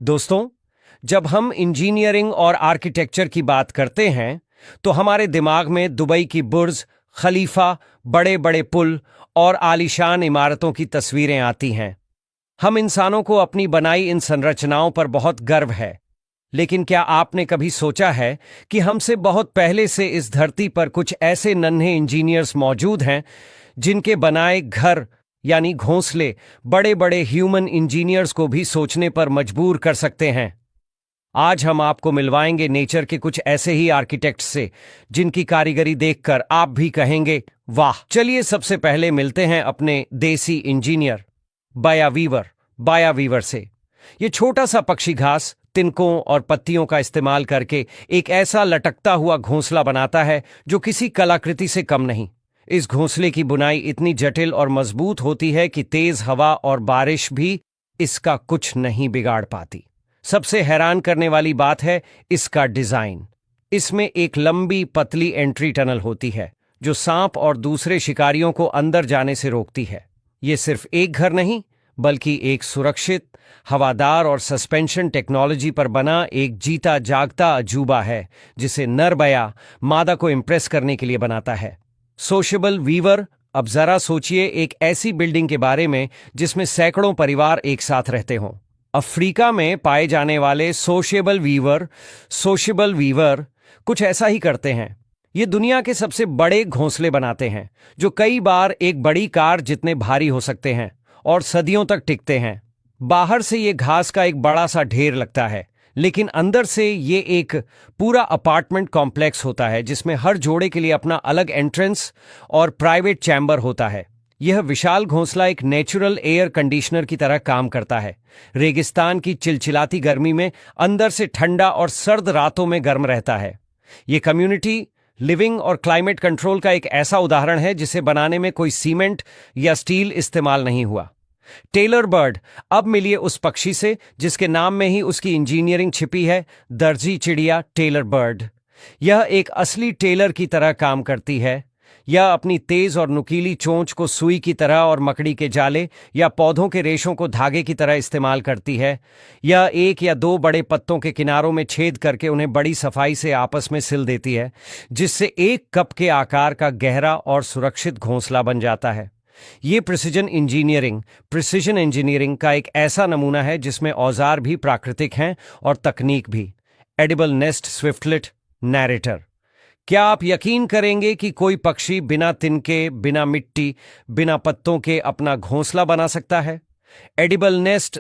दोस्तों, जब हम इंजीनियरिंग और आर्किटेक्चर की बात करते हैं तो हमारे दिमाग में दुबई की बुर्ज खलीफा, बड़े बड़े पुल और आलीशान इमारतों की तस्वीरें आती हैं। हम इंसानों को अपनी बनाई इन संरचनाओं पर बहुत गर्व है, लेकिन क्या आपने कभी सोचा है कि हमसे बहुत पहले से इस धरती पर कुछ ऐसे नन्हे इंजीनियर्स मौजूद हैं जिनके बनाए घर यानी घोंसले बड़े बड़े ह्यूमन इंजीनियर्स को भी सोचने पर मजबूर कर सकते हैं। आज हम आपको मिलवाएंगे नेचर के कुछ ऐसे ही आर्किटेक्ट्स से जिनकी कारीगरी देखकर आप भी कहेंगे वाह। चलिए सबसे पहले मिलते हैं अपने देसी इंजीनियर बाया वीवर से। ये छोटा सा पक्षी घास, तिनकों और पत्तियों का इस्तेमाल करके एक ऐसा लटकता हुआ घोंसला बनाता है जो किसी कलाकृति से कम नहीं। इस घोंसले की बुनाई इतनी जटिल और मजबूत होती है कि तेज हवा और बारिश भी इसका कुछ नहीं बिगाड़ पाती। सबसे हैरान करने वाली बात है इसका डिजाइन। इसमें एक लंबी पतली एंट्री टनल होती है जो सांप और दूसरे शिकारियों को अंदर जाने से रोकती है। ये सिर्फ एक घर नहीं, बल्कि एक सुरक्षित, हवादार और सस्पेंशन टेक्नोलॉजी पर बना एक जीता जागता अजूबा है जिसे नर बया मादा को इंप्रेस करने के लिए बनाता है। Sociable weaver. अब जरा सोचिए एक ऐसी बिल्डिंग के बारे में जिसमें सैकड़ों परिवार एक साथ रहते हों। अफ्रीका में पाए जाने वाले सोशेबल वीवर कुछ ऐसा ही करते हैं। ये दुनिया के सबसे बड़े घोंसले बनाते हैं जो कई बार एक बड़ी कार जितने भारी हो सकते हैं और सदियों तक टिकते हैं। बाहर से ये घास का एक बड़ा सा ढेर लगता है, लेकिन अंदर से ये एक पूरा अपार्टमेंट कॉम्प्लेक्स होता है जिसमें हर जोड़े के लिए अपना अलग एंट्रेंस और प्राइवेट चैम्बर होता है। यह विशाल घोंसला एक नेचुरल एयर कंडीशनर की तरह काम करता है। रेगिस्तान की चिलचिलाती गर्मी में अंदर से ठंडा और सर्द रातों में गर्म रहता है। ये कम्युनिटी लिविंग और क्लाइमेट कंट्रोल का एक ऐसा उदाहरण है जिसे बनाने में कोई सीमेंट या स्टील इस्तेमाल नहीं हुआ। Tailor bird. अब मिलिए उस पक्षी से जिसके नाम में ही उसकी इंजीनियरिंग छिपी है, दर्जी चिड़िया टेलर बर्ड। यह एक असली टेलर की तरह काम करती है। यह अपनी तेज और नुकीली चोंच को सुई की तरह और मकड़ी के जाले या पौधों के रेशों को धागे की तरह इस्तेमाल करती है। यह एक या दो बड़े पत्तों के किनारों में छेद करके उन्हें बड़ी सफाई से आपस में सिल देती है, जिससे एक कप के आकार का गहरा और सुरक्षित घोंसला बन जाता है। ये प्रिसिजन इंजीनियरिंग का एक ऐसा नमूना है जिसमें औजार भी प्राकृतिक हैं और तकनीक भी। Edible nest swiftlet narrator. क्या आप यकीन करेंगे कि कोई पक्षी बिना तिनके, बिना मिट्टी, बिना पत्तों के अपना घोंसला बना सकता है? Edible nest